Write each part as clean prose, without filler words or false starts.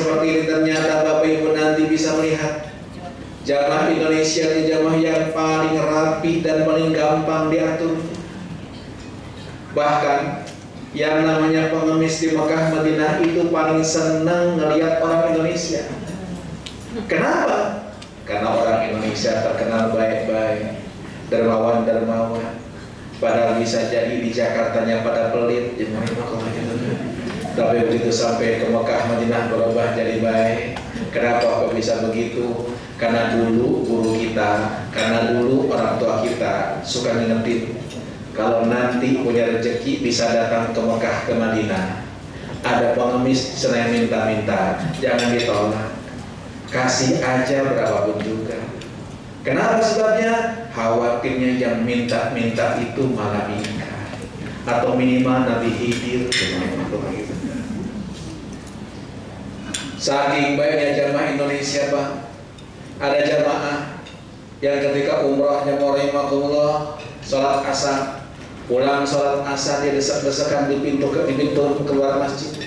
seperti ini ternyata Bapak Ibu nanti bisa melihat jamaah Indonesia di jamaah yang paling rapi dan paling gampang diatur. Bahkan yang namanya pengemis di Mekah Madinah itu paling senang ngelihat orang Indonesia. Kenapa? Karena orang Indonesia terkenal baik-baik, dermawan-dermawan. Padahal bisa jadi di Jakartanya pada pelit, tapi begitu sampai ke Mekah Madinah berubah jadi baik. Kenapa kok bisa begitu? Karena dulu guru kita, karena dulu orang tua kita suka ngingetin, kalau nanti punya rezeki bisa datang ke Mekah ke Madinah, ada pengemis senang minta-minta, jangan ditolak, kasih aja berapapun juga. Kenapa sebabnya? Khawatirnya yang minta-minta itu malah nikah, atau minimal Nabi Khidir. Saking baiknya jamaah Indonesia, Pak, ada jamaah yang ketika umrahnya rahimakumullah sholat asar, pulang sholat asar dia desak-desakan di pintu keluar masjid.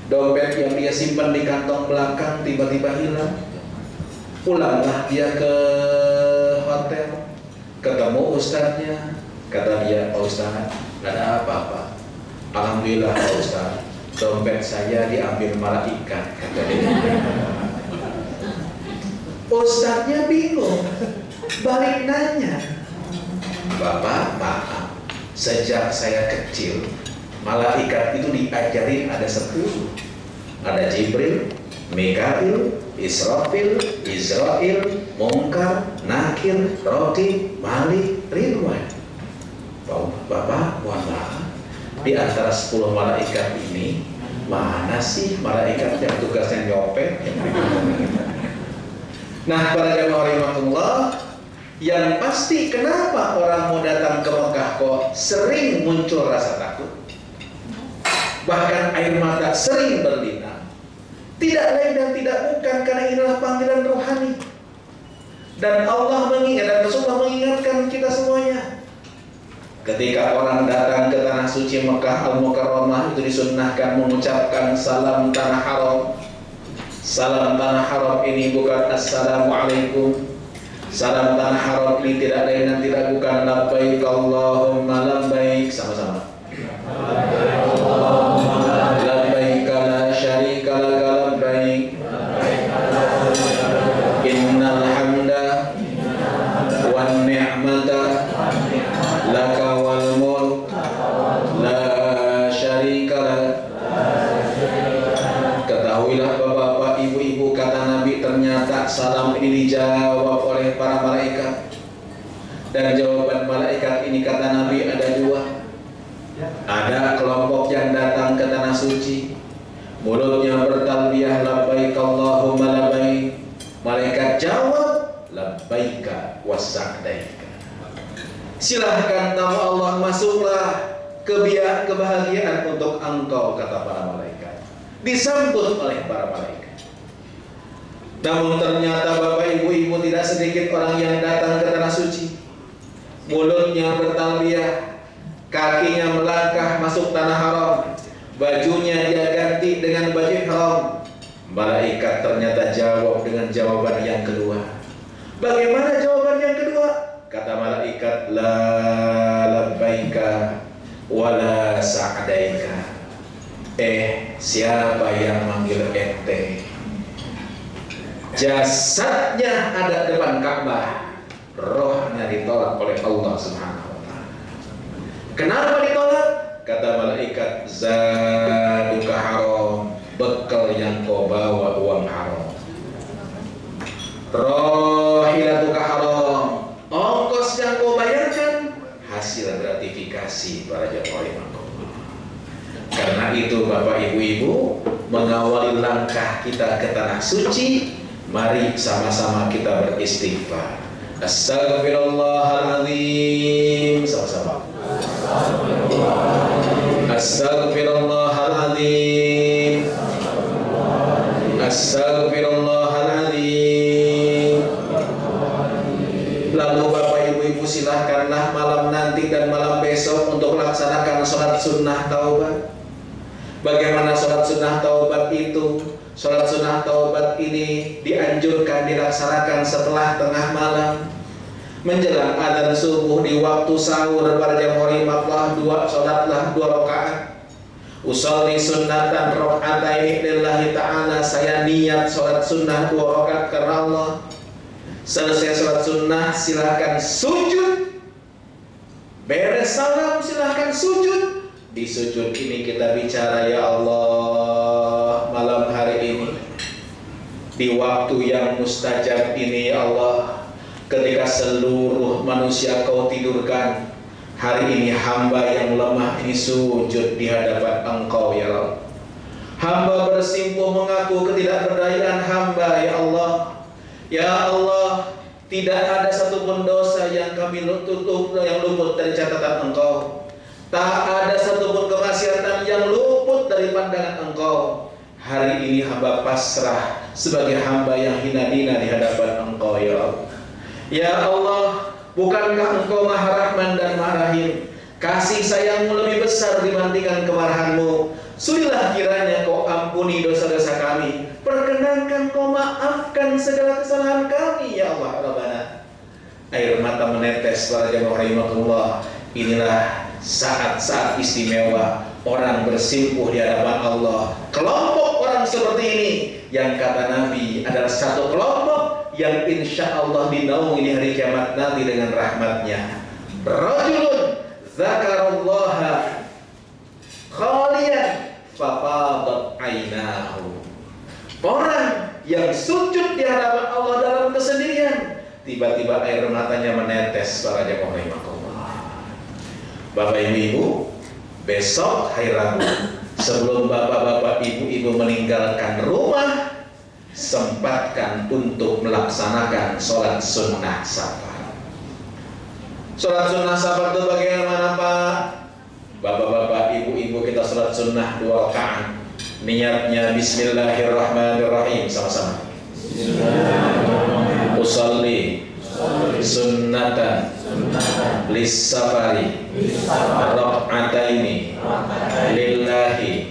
Dompet yang dia simpan di kantong belakang tiba-tiba hilang. Pulanglah dia ke hotel, ketemu ustadznya, kata dia, Pak Ustadz, gak ada apa-apa. Alhamdulillah Pak Ustadz, dompet saya diambil malaikat, kata dia. Ustadznya bingung, balik nanya, Bapak maaf, sejak saya kecil malaikat itu diajarin ada 10. Ada Jibril, Mikail, Israfil, Israel, Munkar, Nakir, Raqib, Malik, Ridwan. Bapak, mohon maaf, di antara 10 malaikat ini mana sih malaikat yang tugasnya nyopet? Nah, para jamaah rahimakumullah, yang pasti kenapa orang mau datang ke Mekah kok sering muncul rasa takut, bahkan air mata sering berlinang. Tidak lain dan tidak bukan karena inilah panggilan rohani. Dan Allah mengingat dan Rasulullah mengingatkan kita semuanya. Ketika orang datang ke tanah suci Mekah Al-Mukarramah, itu disunnahkan mengucapkan salam tanah haram. Salam tanah haram ini bukan assalamualaikum. Salam tanah haram ini tidak lain dan tidak bukan labbaik Allahumma labbaik. Sama-sama. Labbaik la syarika laka labbaik. Innal hamda wan ni'mata laka wal mulk la syarika lak. Ketahuilah bapak-bapak, ibu-ibu, kata Nabi, ternyata salam ini dijawab oleh para malaikat. Dan jawaban malaikat ini, kata Nabi, ada 2. Ada kelompok yang datang ke tanah suci, mulutnya bertalbiyah labbaik Allahumma labbaik. Malaikat jawab labbaika wa sa'daika. Silahkan nama Allah, masuklah kebahagiaan untuk engkau, kata para malaikat. Disambut oleh para malaikat. Namun ternyata bapak ibu-ibu, tidak sedikit orang yang datang ke tanah suci, mulutnya bertalbiyah, kakinya melangkah masuk tanah haram, bajunya dia ganti dengan baju haram. Malaikat ternyata jawab dengan jawaban yang kedua. Bagaimana jawaban yang kedua? Kata malaikat, la labbaika wala sa'daika. Siapa yang manggil ente? Jasadnya ada depan Ka'bah, rohnya ditolak oleh Allah Subhanahu wa ta'ala. Kenapa ditolak? Kata malaikat, zaduka haram, bekal yang kau bawa uang haram. Rohilatuka haram, ongkos yang kau bayarkan hasil gratifikasi para jamaah. Karena itu bapak ibu-ibu, mengawali langkah kita ke tanah suci, mari sama-sama kita beristighfar. Astaghfirullahaladzim. Sama-sama. Astaghfirullahaladzim. Astaghfirullahaladzim. Lalu bapak ibu-ibu, silahkanlah malam nanti dan malam besok untuk melaksanakan sholat sunnah taubat. Bagaimana sholat sunnah taubat itu? Sholat sunnah taubat ini dianjurkan dilaksanakan setelah tengah malam, menjelang adzan subuh, di waktu sahur. Para jamaah rahimakumullah, sholatlah 2 rakaat. Usolli sunnatan rakaataini lillahi ta'ala. Saya niat sholat sunnah 2 rakaat karena Allah. Selesai sholat sunnah silahkan sujud. Beres salam silahkan sujud. Di sujud ini kita bicara, ya Allah, malam hari ini, di waktu yang mustajab ini, ya Allah, ketika seluruh manusia Kau tidurkan, hari ini hamba yang lemah ini sujud di hadapan Engkau, ya Allah. Hamba bersimpuh mengaku ketidakberdayaan hamba, ya Allah. Ya Allah, tidak ada satupun dosa yang kami tutup, yang luput dari catatan Engkau. Tak ada satupun kemaksiatan yang luput dari pandangan Engkau. Hari ini hamba pasrah sebagai hamba yang hina dina di hadapan Engkau, ya Allah. Ya Allah, bukankah Engkau Maha Rahman dan Maha Rahim? Kasih sayang-Mu lebih besar dibandingkan kemarahan-Mu. Sudilah kiranya Kau ampuni dosa-dosa kami. Perkenankan Kau maafkan segala kesalahan kami, ya Allah Rabbana. Air mata menetes para jamaah rahimakumullah. Inilah saat-saat istimewa orang bersimpuh di hadapan Allah. Kelompok orang seperti ini yang kata Nabi adalah satu kelompok yang insya Allah dinaungi di hari kiamat nanti dengan rahmatnya. Rajulun dzakarallaha khaliyan fafadat ainahu. Orang yang sujud di hadapan Allah dalam kesendirian, tiba-tiba air matanya menetes para jamaah rahimakumullah. Bapak ibu-ibu, besok hari Rabu, sebelum bapak-bapak ibu-ibu meninggalkan rumah, sempatkan untuk melaksanakan sholat sunnah safar. Sholat sunnah safar itu bagaimana Pak? Bapak-bapak ibu-ibu, kita sholat sunnah 2 rakaat. Niatnya bismillahirrahmanirrahim, sama-sama. Usolli sunnatan lissafari rak'ataini lillahi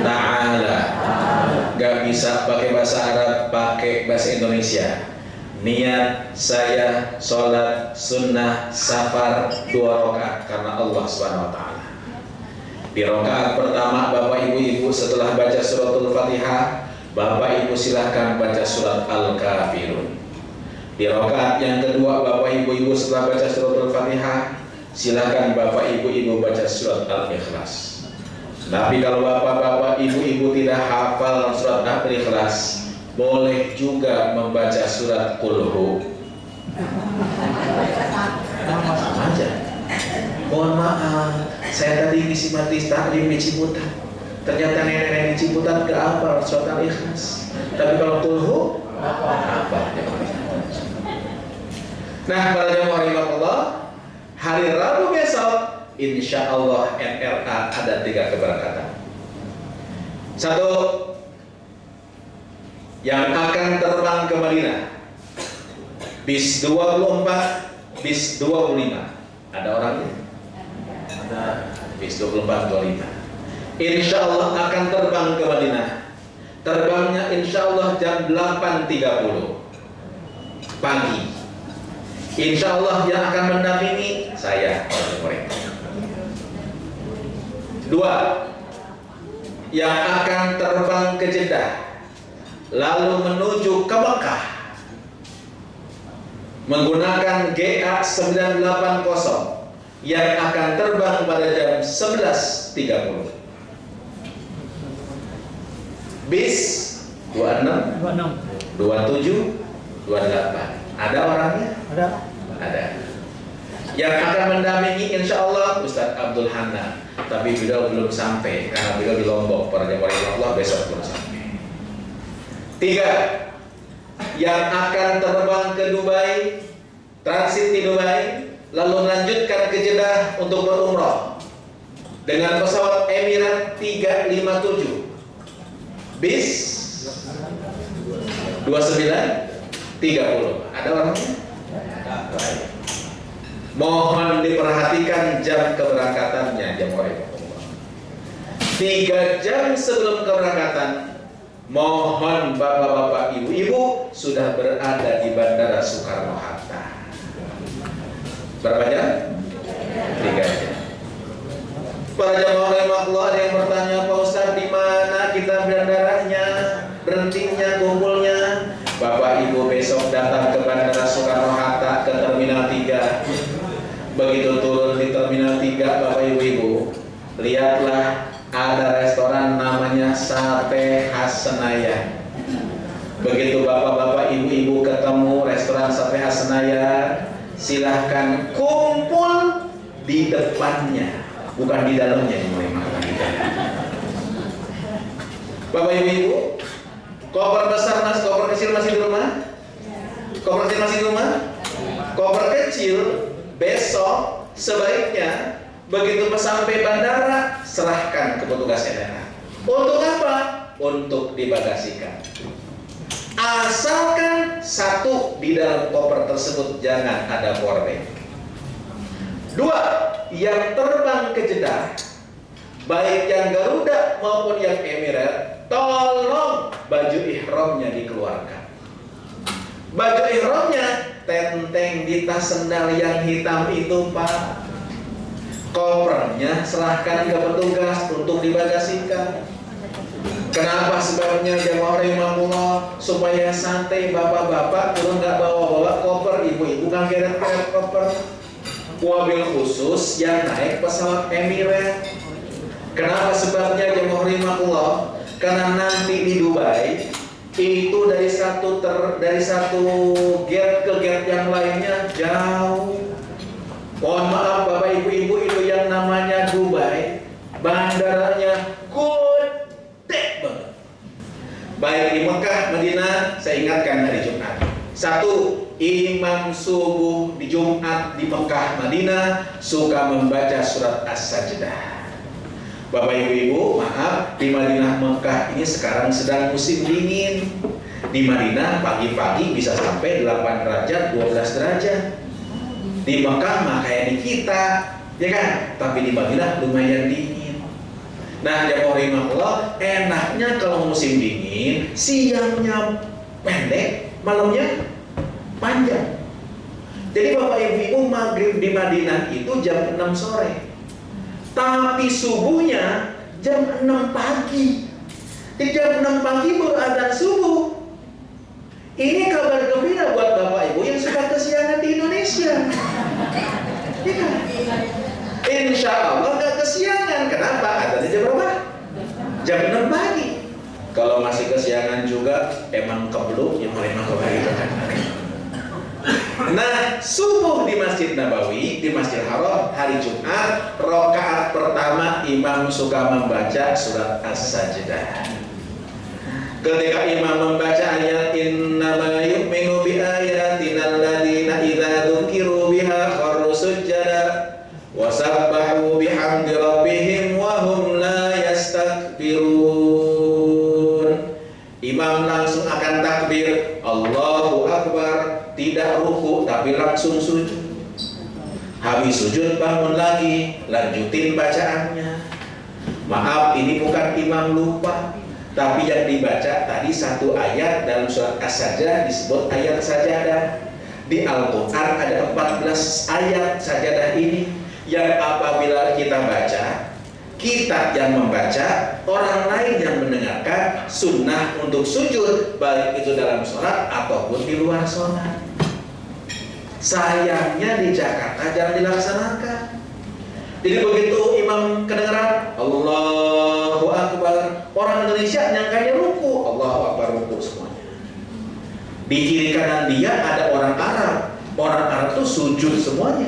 ta'ala. Gak bisa pakai bahasa Arab, pakai bahasa Indonesia. Niat saya sholat sunnah safar 2 rakaat karena Allah Subhanahu wa ta'ala. Di rakaat pertama Bapak Ibu setelah baca suratul Fatihah, Bapak Ibu silahkan baca surat Al-Kafirun. Di rakaat yang kedua Bapak Ibu setelah baca suratul Fatihah, silakan Bapak Ibu baca surat Al-Ikhlas. Tapi kalau Bapak Ibu tidak hafal surat Al-Ikhlas, boleh juga membaca surat Qul-Hu. Sama aja. Mohon maaf, saya tadi ngisi majelis taklim di Ciputat. Ternyata nenek-nenek di Ciputat gak hafal surat Al-Ikhlas. Tapi kalau Qul-Hu hafal. Nah, para jamaah rahimakumullah, hari Rabu besok insya Allah NRA ada 3 keberangkatan. 1, yang akan terbang ke Madinah, bis 24, bis 25. Ada orangnya? Ada. Bis 24, 25. Insya Allah akan terbang ke Madinah. Terbangnya insya Allah jam 8.30 pagi. Insya Allah yang akan mendampingi saya. 2, yang akan terbang ke Jeddah lalu menuju ke Mekah menggunakan GA 980 yang akan terbang pada jam 11.30. Bis 26, 27, 28. Ada orangnya? Ada. Yang akan mendampingi insya Allah Ustadz Abdul Hanan. Tapi beliau belum sampai karena beliau di Lombok. Para jamaah Allah besok belum sampai. 3, yang akan terbang ke Dubai, transit di Dubai, lalu melanjutkan ke Jeddah untuk berumrah dengan pesawat Emirat 357, bis 29.30. Ada orangnya? Baik. Mohon diperhatikan jam keberangkatannya, jam 3 jam sebelum keberangkatan Mohon bapak-bapak, ibu-ibu sudah berada di Bandara Soekarno-Hatta. Berapa jam? 3 jam. Para jamaah rahimahullah, ada yang bertanya, Pak Ustaz, di mana kita bandaranya, berhentinya, kumpulnya? Bapak Ibu besok datang ke Bandara Soekarno-Hatta, ke Terminal 3. Begitu turun di Terminal 3, Bapak Ibu, lihatlah ada restoran namanya Sate Khas Senayan. Begitu bapak-bapak, ibu-ibu ketemu restoran Sate Khas Senayan, silahkan kumpul di depannya, bukan di dalamnya yang mulai makan. Bapak ibu-ibu, koper besar mas, koper kecil masih di rumah? Koper kecil masih di rumah? Koper kecil besok sebaiknya begitu sampai bandara, serahkan ke petugas NNA. Untuk apa? Untuk dibagasikan. Asalkan satu, di dalam koper tersebut jangan ada powerbank. 2, yang terbang ke Jeddah, baik yang Garuda maupun yang Emirates, tolong baju ihramnya dikeluarkan. Baju ihramnya tenteng di tas sendal yang hitam itu, Pak. Kopernya serahkan ke petugas untuk dibagasikan. Kenapa? Sebabnya jamaah rahimahullah, supaya santai bapak-bapak turun nggak bawa-bawa koper, ibu-ibu kan keret-keret koper. Mobil khusus yang naik pesawat Emirates. Kenapa? Sebabnya jamaah rahimahullah, karena nanti di Dubai itu dari satu gate ke gate yang lainnya jauh. Mohon maaf bapak ibu-ibu, itu yang namanya Dubai, bandaranya gede banget. Baik di Mekah, Madinah, saya ingatkan hari Jumat. 1, imam subuh di Jumat di Mekah, Madinah suka membaca surat As-Sajdah. Bapak ibu-ibu, maaf, di Madinah Mekah ini sekarang sedang musim dingin. Di Madinah pagi-pagi bisa sampai 8 derajat, 12 derajat. Di Mekah mah kayak di kita, ya kan? Tapi di Madinah lumayan dingin. Nah, jamaah rahimahullah, enaknya kalau musim dingin, siangnya pendek, malamnya panjang. Jadi bapak ibu maghrib di Madinah itu jam 6 sore, tapi subuhnya jam 6 pagi. Di jam 6 pagi baru adzan subuh. Ini kabar gembira buat bapak ibu yang suka kesiangan di Indonesia. Ya kan? Insya Allah gak kesiangan. Kenapa? Adzannya jam berapa? Jam 6 pagi. Kalau masih kesiangan juga, emang kebluk yang mulai makan itu kan. Nah, subuh di Masjid Nabawi, di Masjidil Haram, hari Jumat, rakaat pertama imam suka membaca surat As-Sajdah. Ketika imam membaca ayat innama yu'minu bi ayatina alladziina idza dzukiru biha kharru sujjada wa sabbahu bihamdi rabbihim wa hum la yastakbirun. Imam langsung akan takbir, Allahu Akbar, tidak ruku tapi langsung sujud. Habis sujud bangun lagi, lanjutin bacaannya. Maaf, ini bukan imam lupa, tapi yang dibaca tadi satu ayat dalam surat As-Sajdah disebut ayat sajadah. Di Al-Quran ada 14 ayat sajadah ini yang apabila kita baca, kita yang membaca, orang lain yang mendengarkan, sunnah untuk sujud, baik itu dalam sholat ataupun di luar sholat. Sayangnya di Jakarta jarang dilaksanakan. Jadi begitu imam kedengaran Allahu Akbar, orang Indonesia nyangkanya ruku, Allahu Akbar, ruku semuanya. Di kiri kanan dia ada orang Arab, orang Arab itu sujud semuanya.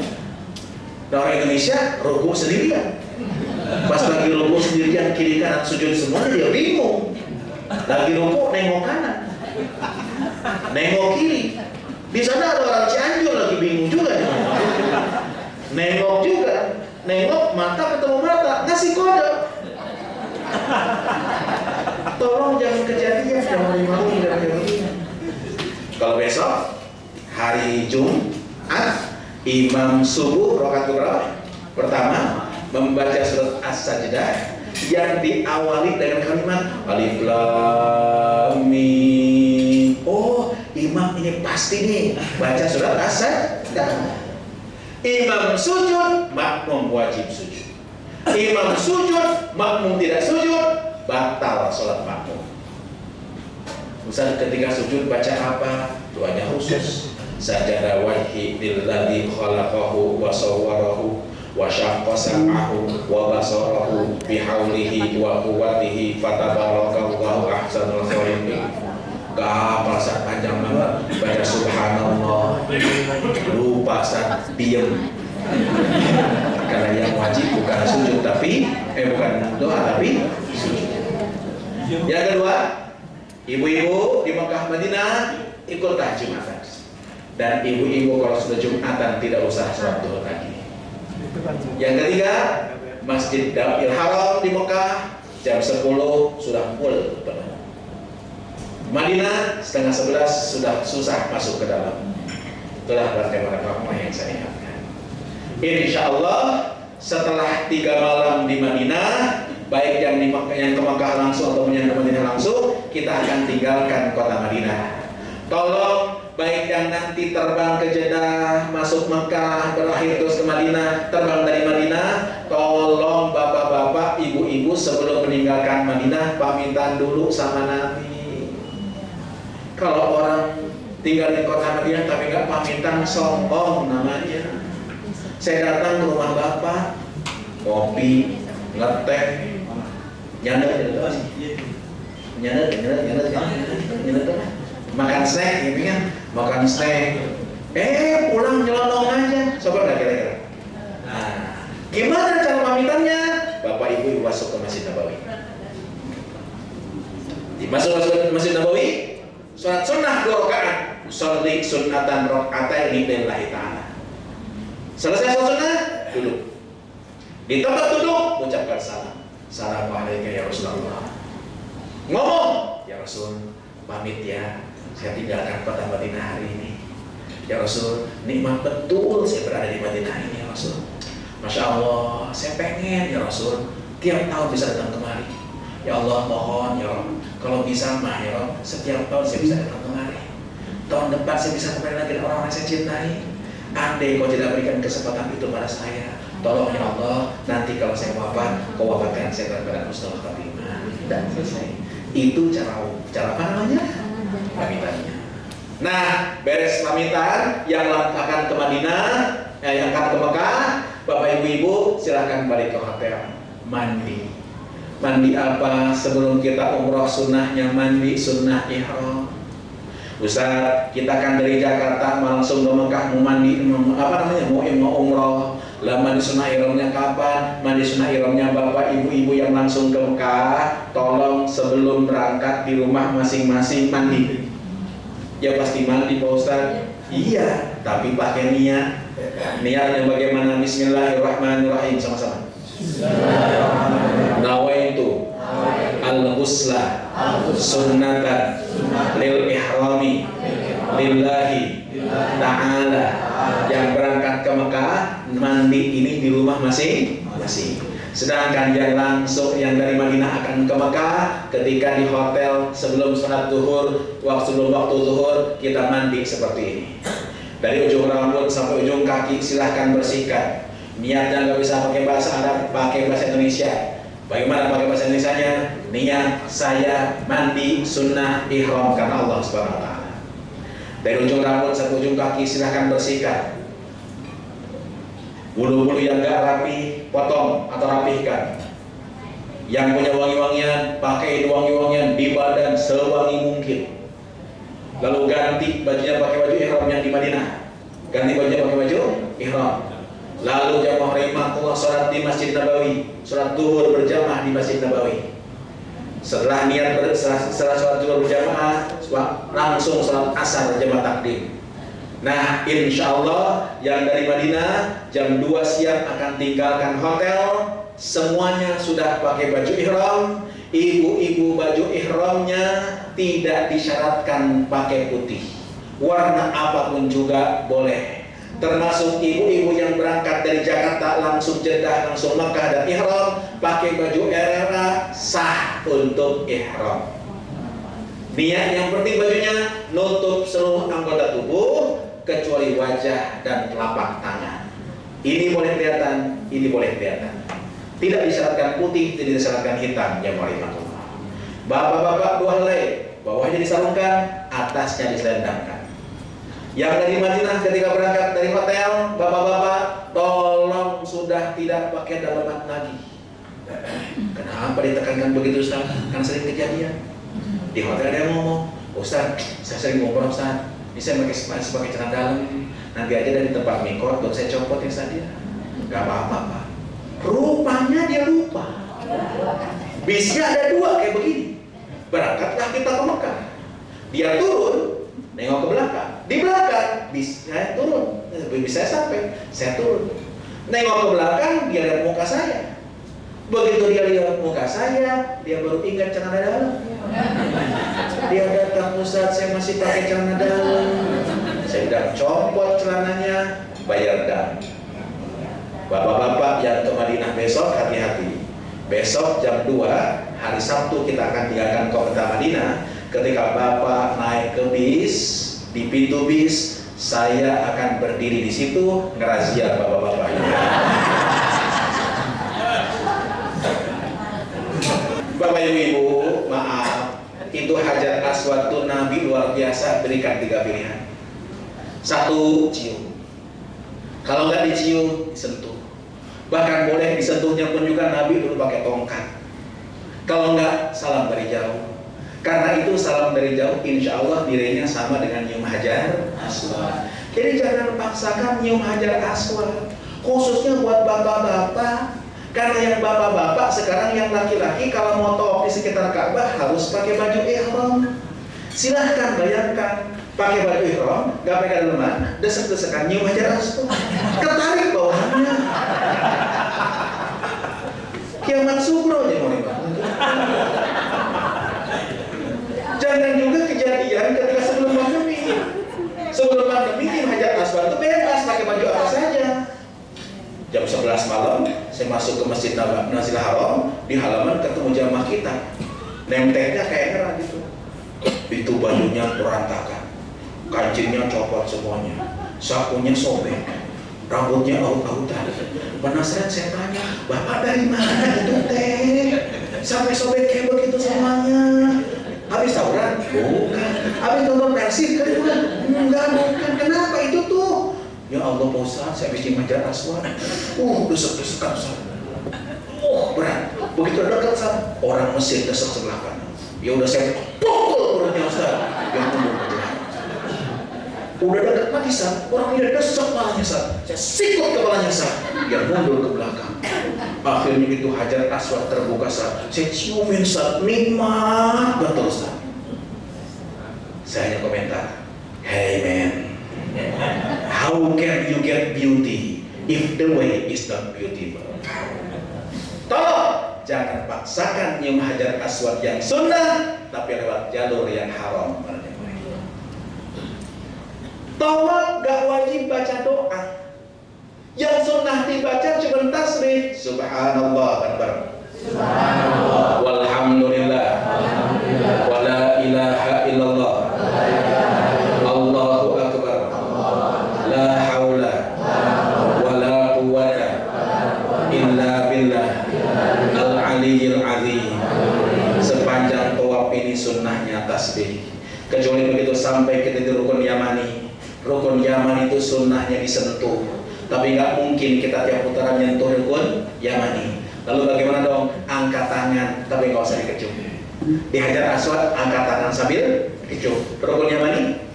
Dan orang Indonesia ruku sendirian. Pas lagi ruku sendirian, kiri kanan sujud semuanya, dia bingung. Lagi ruku nengok kanan, nengok kiri. Di sana ada orang Cianjur lagi bingung juga, nengok juga. Nengok mata ketemu mata, ngasih kode. Tolong jangan kejadian, jangan dimarahin dan kejadian. Kalau besok hari Jumat, imam subuh rakaat berapa? Pertama membaca surat As-Sajdah. yang diawali dengan kalimat Alif Lam Mim. Oh, imam ini pasti nih baca surat As-Sajdah. Imam sujud, makmum wajib sujud. Imam sujud, makmum tidak sujud, batal sholat makmum. Ustaz ketika sujud baca apa? Doanya khusus. Sajada wajhi lilladzi khalaqahu wa sawwarahu wa syaqqa sam'ahu wa basarahu bihaulihi wa quwwatihi fatabarakallahu ahsanul khaliqin. Gak hafal saat panjang banget baca subhanallah, lupa saat diem. Karena yang wajib bukan sujud tapi bukan doa tapi sujud. Yang kedua, ibu-ibu di Mekah Madinah ikutlah Jumatan. Dan ibu-ibu kalau sudah Jumatan tidak usah sholat duhur lagi. Yang ketiga, Masjid Darul Haram di Mekah jam 10 sudah full penuh. Madinah setengah 11 sudah susah masuk ke dalam. Itulah bagaimana rahmah yang saya ingatkan. Insya Allah setelah 3 malam di Madinah, baik yang ke Mekah langsung atau yang ke Madinah langsung, kita akan tinggalkan kota Madinah. Tolong baik yang nanti terbang ke Jeddah, masuk Mekah, berakhir terus ke Madinah, terbang dari Madinah, tolong bapak-bapak, ibu-ibu sebelum meninggalkan Madinah pamitan dulu sama Nabi. Kalau orang tinggal di kota Madinah tapi nggak pamitan, sombong namanya. Saya datang ke rumah bapak, kopi, ngeteh, nyandet, makan snack, gitu kan? Makan snack, pulang nyelonong aja. Coba nggak kira-kira? Nah, gimana cara pamitannya? Bapak ibu masuk ke Masjid Nabawi. Masuk ke Masjid Nabawi, sholat sunnah 2 rakaat, sholli sunnatan rakaatain lillahi ta'ala. Selesai sholat sunnah, duduk. Di tempat duduk, ucapkan salam. Assalamualaikum ya Rasulullah. Ngomong, ya Rasul, pamit ya. Saya tinggalkan kota Madinah hari ini. Ya Rasul, nikmat betul saya berada di Madinah ini ya Rasul. Masya Allah, saya pengen ya Rasul tiap tahun bisa datang kemari. Ya Allah mohon ya Rabb, kalau bisa mah ya Rabb, setiap tahun saya bisa datang kemari. Tahun depan saya bisa kembali lagi dengan orang yang saya cintai. Andai kau tidak berikan kesempatan itu pada saya, tolong ya Allah, nanti kalau saya wafat, kau wafatkan saya dalam keadaan husnul khatimah. Dan selesai. Itu cara apa namanya? Pamitannya. Nah, beres pamitan, yang akan ke Madinah, yang akan ke Mekah, Bapak Ibu-ibu silahkan balik ke hotel, mandi. Mandi apa? Sebelum kita umroh sunnahnya mandi sunnah ihram. Ustaz, kita kan dari Jakarta langsung ke Mekah mau mandi, mau umroh. Lah mandi sunnah ihramnya kapan? Mandi sunnah ihramnya Bapak Ibu-ibu yang langsung ke Mekah, tolong sebelum berangkat di rumah masing-masing mandi. Ya pasti mandi Pak Ustaz. Iya, tapi pakai niat. Niatnya bagaimana? Bismillahirrahmanirrahim, sama-sama. Nawaitu al-ghusla sunnatan lil ihrami lillahi ta'ala. Yang berangkat ke Mekah mandi ini di rumah masing-masing. Sedangkan yang langsung yang dari Madinah akan ke Mekah, ketika di hotel sebelum sholat zuhur, sebelum waktu zuhur kita mandi seperti ini. Dari ujung rambut sampai ujung kaki silahkan bersihkan. Niatnya nggak bisa pakai bahasa Arab, pakai bahasa Indonesia. Bagaimana pakai bahasa Indonesianya? Niat saya mandi sunnah ihram karena Allah Subhanahu Wa Taala. Dari ujung rambut sampai ujung kaki silahkan bersihkan. Bulu-bulu yang gak rapi, potong atau rapihkan. Yang punya wangi-wangian, pakai wangi-wangian di badan sewangi mungkin. Lalu ganti bajunya pakai baju ihram yang di Madinah. Ganti bajunya pakai baju ihram. Lalu jamaah rahimakumullah sholat di Masjid Nabawi, sholat zuhur berjamaah di Masjid Nabawi. Setelah setelah sholat zuhur berjamaah, langsung sholat asar jamaah takdim. Nah, insya Allah yang dari Madinah jam 2 siang akan tinggalkan hotel. Semuanya sudah pakai baju ihram. Ibu-ibu baju ihramnya tidak disyaratkan pakai putih. Warna apapun juga boleh. Termasuk ibu-ibu yang berangkat dari Jakarta langsung Jeddah, langsung Mekah dan ihram, pakai baju RRA, sah untuk ihram. Niat yang penting bajunya nutup seluruh anggota tubuh kecuali wajah dan telapak tangan. Ini boleh kelihatan, ini boleh kelihatan. Tidak disyaratkan putih, tidak disyaratkan hitam, ya warahmatullah. Bapak-bapak 2 helai, bawahnya disarungkan, atasnya diselendangkan. Yang dari Madinah ketika berangkat dari hotel, bapak-bapak tolong sudah tidak pakai dalaman lagi. Kenapa ditekankan begitu Ustaz? Kan sering kejadian. Di hotel ada yang ngomong, Ustaz, saya sering ngobrol Ustaz, ini saya pakai celana dalam. Nanti aja dari tempat mikot, buat saya copot ya Ustaz dia. Gak apa-apa Pak. Rupanya dia lupa. Bisnya ada 2 kayak begini. Berangkatlah kita ke Mekah. Dia turun, nengok ke belakang. Di belakang, bis saya turun. Bis saya sampai, saya turun. Nengok ke belakang, dia lihat muka saya. Begitu dia lihat muka saya, dia baru ingat celana dalam. Dia datang, Ustaz, saya masih pakai celana dalam. Saya udah copot celananya, bayar dam. Bapak-bapak yang ke Madinah besok, hati-hati. Besok jam 2, hari Sabtu kita akan tinggalkan kota Madinah. Ketika Bapak naik ke bis, di pintu bis, saya akan berdiri di situ ngerazia bapak-bapak. Bapak ibu, maaf, itu Hajar Aswad itu Nabi luar biasa berikan 3 pilihan. 1, cium. Kalau nggak dicium, disentuh. Bahkan boleh disentuhnya pun juga Nabi dulu pakai tongkat. Kalau nggak, salam dari jauh. Karena itu salam dari jauh, insya Allah nilainya sama dengan nyium Hajar Aswad. Jadi jangan paksakan nyium Hajar Aswad, khususnya buat bapak-bapak. Karena yang bapak-bapak sekarang yang laki-laki kalau mau tawaf di sekitar Ka'bah harus pakai baju ihram. Silahkan bayangkan pakai baju ihram, nggak pakai daleman, desek-desekan nyium Hajar Aswad, ketarik bawahannya. Kiamat Sugro nih mau. Jangan juga kejadian ketika sebelum pandemi. Sebelum pandemi Nyium Hajar Aswad itu bebas pakai baju apa saja. Jam 11 malam saya masuk ke Masjid Nabawi Haram, di halaman ketemu jamaah kita. Nemteknya kayak merah gitu. Itu bajunya berantakan. Kancingnya copot semuanya. Sakunya sobek. Rambutnya aut-autan. Penasaran saya tanya, Bapak dari mana itu teh? Sampai sobek kayak begitu semuanya. Habis tawuran? Bukan. Habis nonton Persib kan? Enggak, bukan. Kenapa itu tuh? Ya Allah Pak Ustaz, saya habis nyium Hajar Aswad. Desek-desekan Ustaz. Berat. Begitu dekat Ustaz, orang Mesir desek sebelah kanan. Ya udah saya pukul perutnya Ustaz. Yang mundur ke belakang. Udah dekat lagi Ustaz, orang ini desek kepalanya Ustaz. Saya sikut kepalanya Ustaz. Yang mundur ke belakang. Akhirnya itu Hajar Aswad terbuka Ustaz. Saya ciumin Ustaz, nikmat betul Ustaz. Saya hanya komentar, hey man, how can you get beauty if the way is not beautiful? Tolong jangan paksakan nyium Hajar Aswad yang sunnah, tapi lewat jalur yang haram. Tolong gak wajib baca doa. Yang sunnah dibaca cuma tasbih, subhanallah akbar, subhanallah, walhamdulillah, wala ilaha illallah, Allahu akbar, la haula wala quwwata illa billah al-aliyyil azim. Sepanjang tawaf ini sunnahnya tasbih. Kecuali begitu sampai kita di rukun Yamani. Rukun Yaman itu sunnahnya disentuh. Tapi nggak mungkin kita tiap putaran nyentuh rukun Yamani. Lalu bagaimana dong? Angkat tangan, tapi nggak usah dikecup. Di Hajar Aswad angkat tangan sambil dikecup. Rukun Yamani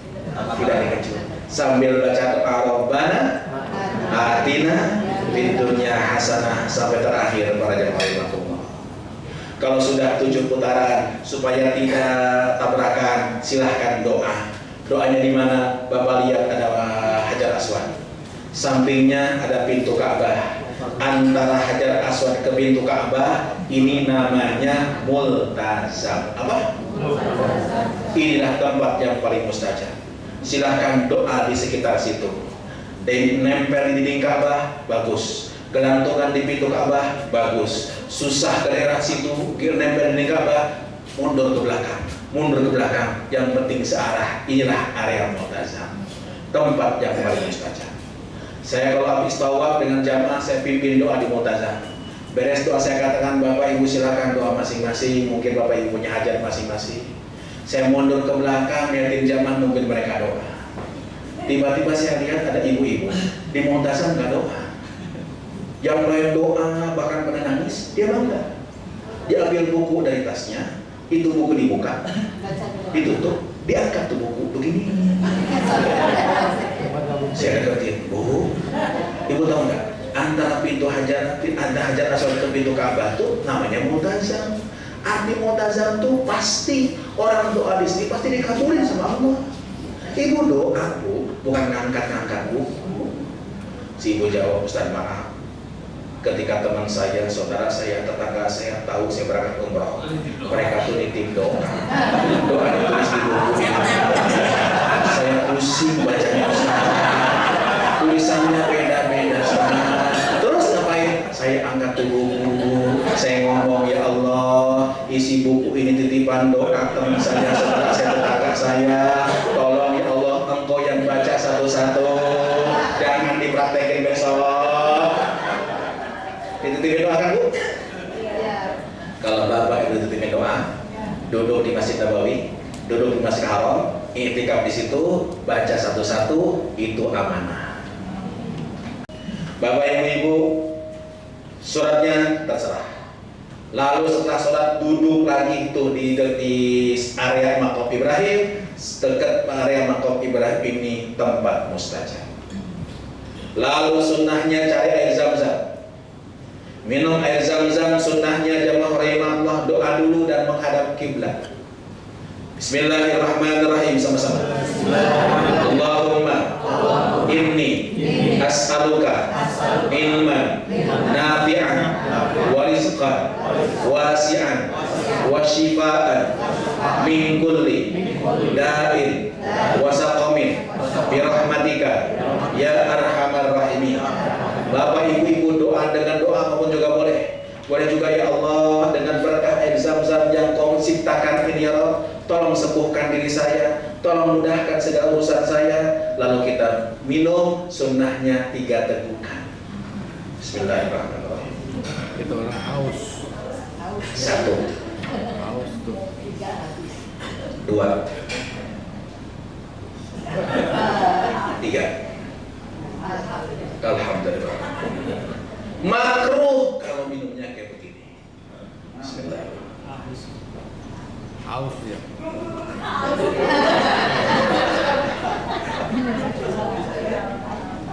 tidak dikecup. Sambil baca doa Rabbana atina fid dunya hasanah sampai terakhir para jemaah rahimakumullah. Kalau sudah 7 putaran supaya tidak tabrakan, silahkan doa. Doanya di mana? Bapak lihat ada Hajar Aswad. Sampingnya ada pintu Ka'bah. Antara Hajar Aswad ke pintu Ka'bah ini namanya multazam. Apa? Inilah tempat yang paling mustajab. Silahkan doa di sekitar situ. nempel di dinding Ka'bah, bagus. Gelantungan di pintu Ka'bah, bagus. Susah ke daerah situ, nempel di dinding Ka'bah, mundur ke belakang, mundur ke belakang. Yang penting searah. Inilah area Mu'tazam, tempat yang paling mustajab. Saya kalau habis tawaf dengan jamaah, saya pimpin doa di Mu'tazam. Beres doa saya katakan, Bapak Ibu silakan doa masing-masing. Mungkin Bapak Ibu punya hajat masing-masing. Saya mundur ke belakang, lihatin jamaah, mungkin mereka doa. Tiba-tiba saya lihat ada ibu-ibu di Mu'tazam nggak doa. Yang lain doa, bahkan pada nangis, dia bangga. Dia ambil buku dari tasnya, itu buku dibuka, ditutup, diangkat tuh buku begini. Saya deketin, Bu, Ibu tahu nggak? Antara pintu hajar, ada hajar aswad ke pintu Ka'bah tuh namanya Mu'tazam. Arti Mu'tazam tuh pasti orang doa di sini pasti dikabulin sama Allah. Ibu doa, Bu, bukan ngangkat-ngangkat buku. Si ibu jawab, Ustaz maaf, ketika teman saya, saudara saya, tetangga saya tahu saya berangkat umroh, mereka tuh nitip doa. Doa ditulis di buku. Saya pusing bacanya, Ustaz. Tulisannya beda-beda. Terus ngapain? Saya angkat tuh buku, saya ngomong, ya Allah, isi buku ini titipan doa teman saya, saudara saya, tetangga saya. Tolong ya Allah, Engkau yang baca satu-satu, jangan dipraktekin besok. Dititipin doa kan, Bu? Kalau Bapak itu dititipin doa, duduk di Masjid Nabawi, duduk di Masjid Haram, i'tikaf di situ, baca satu-satu, itu amanah. Bapak Ibu, suratnya terserah. Lalu setelah sholat duduk lagi itu di area Maqam Ibrahim. Dekat area Maqam Ibrahim ini tempat mustajab. Lalu sunnahnya cari air zam-zam, minum air zam-zam. Sunnahnya jamaah rahimahullah doa dulu dan menghadap kiblat. Bismillahirrahmanirrahim, sama-sama. Allahumma inni as'aluka ilman nafi'an wa rizqan wasi'an wa shifaan min kulli da'in wa saqamin bi rahmatika ya arhamar rahimin. Bapak Ibu doa dengan doa maupun juga boleh. Boleh juga, ya Allah, dengan berkah air zam-zam yang Kau ciptakan ini ya Allah, tolong sembuhkan diri saya, tolong mudahkan segala urusan saya. Lalu kita minum, sunnahnya 3 tegukan. Bismillahirrahmanirrahim. Itu orang haus. 1, Haus tuh. 2, 3. Alhamdulillah. Makruh kalau minumnya kayak begini. Bismillahirrahmanirrahim. Haus ya.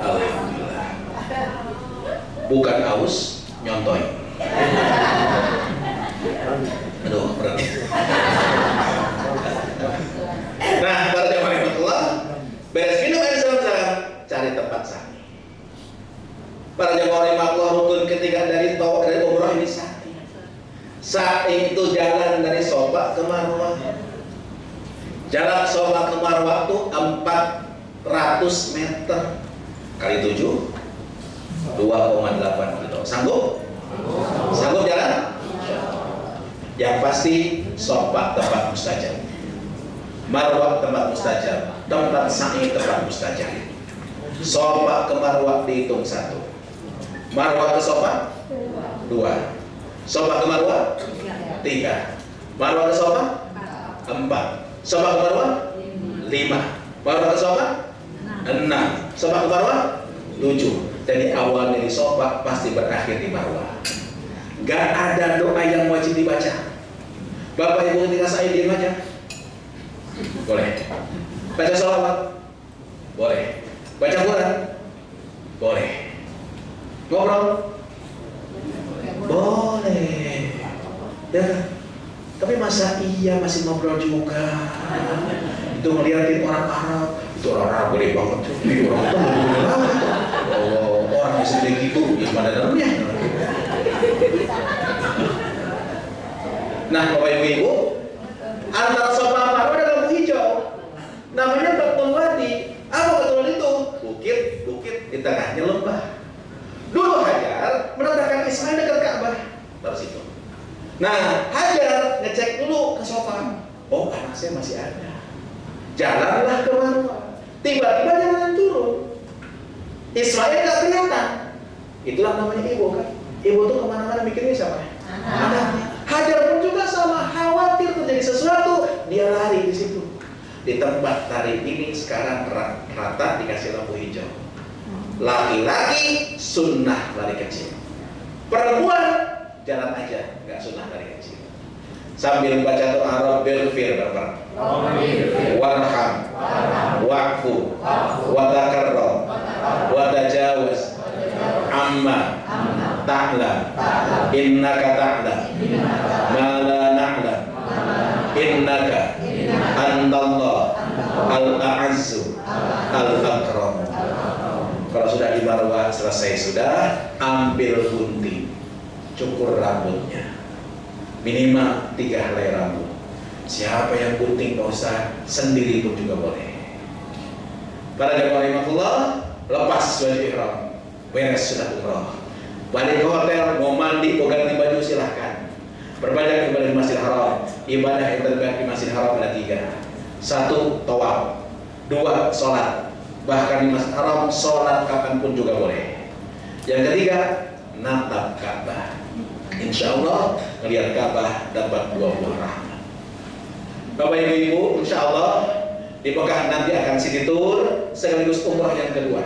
Alhamdulillah. Bukan aus, nyontoy. Aduh, berat. Nah, para jamaah rahmatullah, beres minum air zam-zam, cari tempat sa'i. Para jamaah rahmatullah, rukun ketiga dari umrah ini sa'i. Sa'i itu jalan dari Shafa ke Marwah. Jarak Shafa ke Marwah itu 400 meter kali 7, 2,8 kilo. Sanggup? Sanggup jalan? Yang pasti Shafa tempat mustajab, Marwah tempat mustajab, tempat sa'i tempat mustajab. Shafa ke Marwah dihitung 1, Marwah ke Shafa 2, Shafa ke Marwah 3, Marwah ke Shafa 4, Shafa ke Marwah 5, Marwah ke Shafa 6, Shafa ke Marwah 7. Jadi awal dari Shafa pasti berakhir di Marwah. Gak ada doa yang wajib dibaca. Bapak Ibu ketika sa'i diam aja, boleh. Baca sholawat, boleh. Baca Quran, boleh. Ngobrol, boleh. Ya, tapi masa iya masih ngobrol juga? Itu ngeliatin orang Arab, itu orang Arab gede banget. Itu orang itu gede banget. Oh, orang yang segede gitu, ya mana dalamnya? Nah, Bapak Ibu, antara Shafa Marwah ada lampu hijau. Namanya Batul Wadi. Apa betul itu? Bukit tengahnya lembah. Dulu Hajar menandakan Ismail dekat Ka'bah. Baru situ. Nah, Hajar ngecek dulu ke sofa. Oh, anak saya masih ada. Jalanlah ke Marwah. Tiba-tiba jalan turun. Ismail nggak kelihatan. Itulah namanya ibu kan. Ibu tuh kemana-mana mikirnya siapa? Anaknya. Hajar pun juga sama, khawatir terjadi sesuatu, dia lari di situ. Di tempat tari ini sekarang rata dikasih lampu hijau. Laki-laki sunnah lari kecil. Perempuan jalan aja, nggak sunnah lari kecil. Sambil baca doa Rabbil fir bareng. Warham, wa'fu, watakarram, watajawaz, amma, ta'lam, innaka ta'lam, ma la na'lam, innaka antallah al-a'azzu al-akram. Kalau sudah di Marwah selesai sudah, ambil gunting, cukur rambutnya, minimal 3 helai rambut. Siapa yang gunting Pak Ustaz, sendiri pun juga boleh. Para jamaah rahimahullah, lepas baju ihram, beres sudah umrah, balik ke hotel, mau mandi, mau ganti baju silahkan. Berbanyak ibadah di Masjidil Haram. Ibadah yang terbaik di Masjidil Haram ada 3. 1, tawaf. 2, sholat. Bahkan di Masjidil Haram, sholat kapanpun juga boleh. Yang ketiga, natap Ka'bah. Insya Allah melihat Ka'bah dapat 2 buah rahmat. Bapak Ibu, insya Allah di Mekah nanti akan city tour sekaligus umrah yang kedua.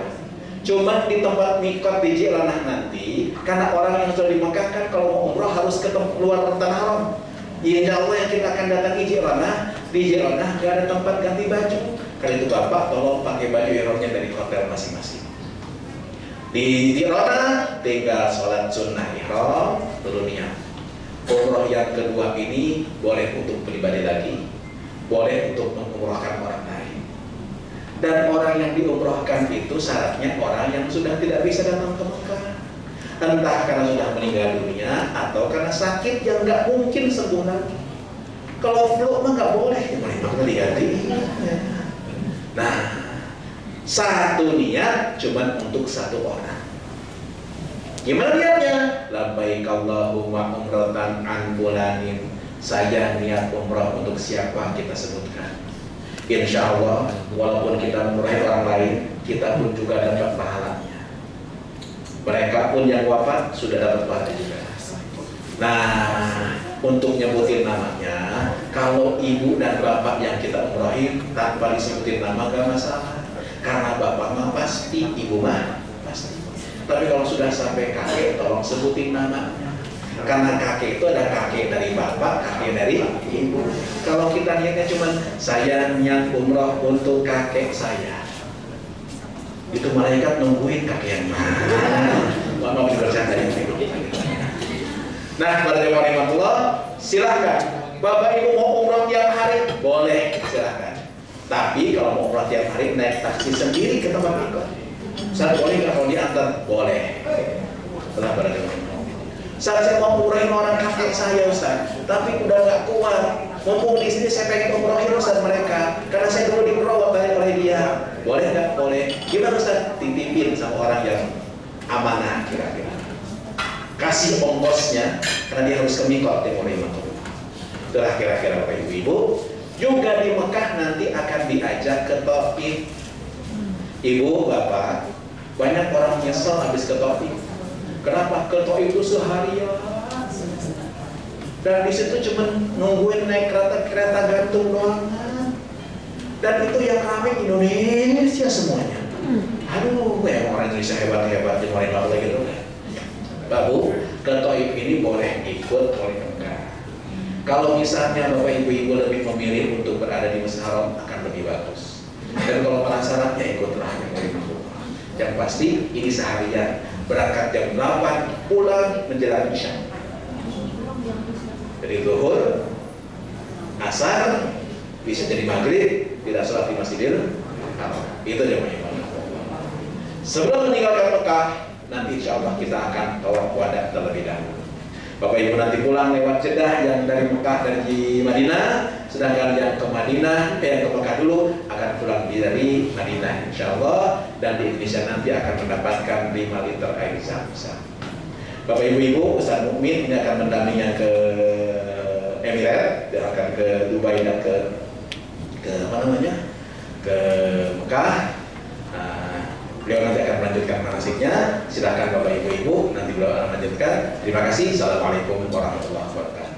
Cuma di tempat mikot di Ji'ranah nanti, karena orang yang sudah di Mekah kan kalau mau umrah harus ke luar tanah haram. Insya Allah yang kita akan datang di Ji'ranah gak ada tempat ganti baju. Kali itu Bapak tolong pakai baju ihramnya dari hotel masing-masing. Di Ji'ranah tinggal sholat sunnah ihram, lalu niat. Umrah yang kedua ini boleh untuk pribadi lagi, boleh untuk mengumrahkan orang lain. Dan orang yang diumrahkan itu syaratnya orang yang sudah tidak bisa datang ke Mekah, entah karena sudah meninggal dunia atau karena sakit yang nggak mungkin sembuh lagi. Kalau flu mah nggak boleh, ya memang diganti. Nah, satu niat cuma untuk 1 orang. Gimana niatnya? Labbaik Allahumma umratan an fulanin. Saya niat umrah untuk siapa kita sebutkan. Insya Allah, walaupun kita umrah orang lain, kita pun juga dapat pahalanya. Mereka pun yang wafat sudah dapat pahala juga. Nah, untuk nyebutin namanya, kalau ibu dan bapak yang kita umrahin tanpa disebutin nama gak masalah. Karena bapak mah pasti, ibu mah pasti. Tapi kalau sudah sampai kakek, tolong sebutin namanya. Karena kakek itu ada kakek dari bapak, kakek dari ibu. Kalau kita niatnya cuma saya niat umrah untuk kakek saya, itu malaikat nungguin kakek yang mana. Mau bercanda ini. Nah, pada jemaah rahimahullah, silahkan. Bapak ibu mau umrah tiap hari, boleh, silahkan. Tapi kalau mau umrah tiap hari naik taksi sendiri ke tempat itu. Saya boleh nggak kalau diantar? Boleh. Setelah pada jemaah. Saat saya mau umrahin orang kakek saya Ustaz, tapi udah nggak kuat. Mumpung di sini saya pengen umrahin Ustaz mereka, karena saya dulu diperawat oleh dia. Boleh nggak? Boleh. Gimana Ustaz? Titipin sama orang yang amanah kira-kira. Kasih ongkosnya, karena dia harus ke mikot timur itu. Itulah kira-kira Bapak Ibu. Juga di Mekah nanti akan diajak ke Taif. Ibu, Bapak, banyak orang nyesel habis ke Taif. Kenapa? Ke Taif itu seharian. Dan di situ cuma nungguin naik kereta gantung doang. Dan itu yang ramai Indonesia semuanya. Aduh, orang Indonesia hebat-hebat, cuma yang lagi gitu. Babu, ke Taif ini boleh ikut, boleh enggak. Kalau misalnya Bapak Ibu-Ibu lebih memilih untuk berada di Masjidil Haram akan lebih bagus. Dan kalau penasaran ya ikutlah yang lebih bagus. Yang pasti ini seharian, berangkat jam 8, pulang menjelang Isya. Jadi zuhur, asar, bisa jadi maghrib, tidak sholat di Masjidil Haram. Itu yang namanya. Sebelum meninggalkan Mekah, nanti insya Allah kita akan tawaf wada terlebih dahulu. Bapak Ibu nanti pulang lewat Jeddah yang dari Mekah dan di Madinah, sedangkan yang ke Madinah, yang ke Mekah dulu akan pulang dari Madinah insya Allah, dan di Indonesia nanti akan mendapatkan 5 liter air zam-zam. Bapak Ibu, Ustaz Mukmin ini akan mendampingi yang ke Emirat, dia akan ke Dubai dan ke apa namanya, ke Mekah. Beliau nanti akan melanjutkan manasiknya. Silakan Bapak Ibu nanti beliau akan melanjutkan. Terima kasih. Assalamualaikum warahmatullahi wabarakatuh.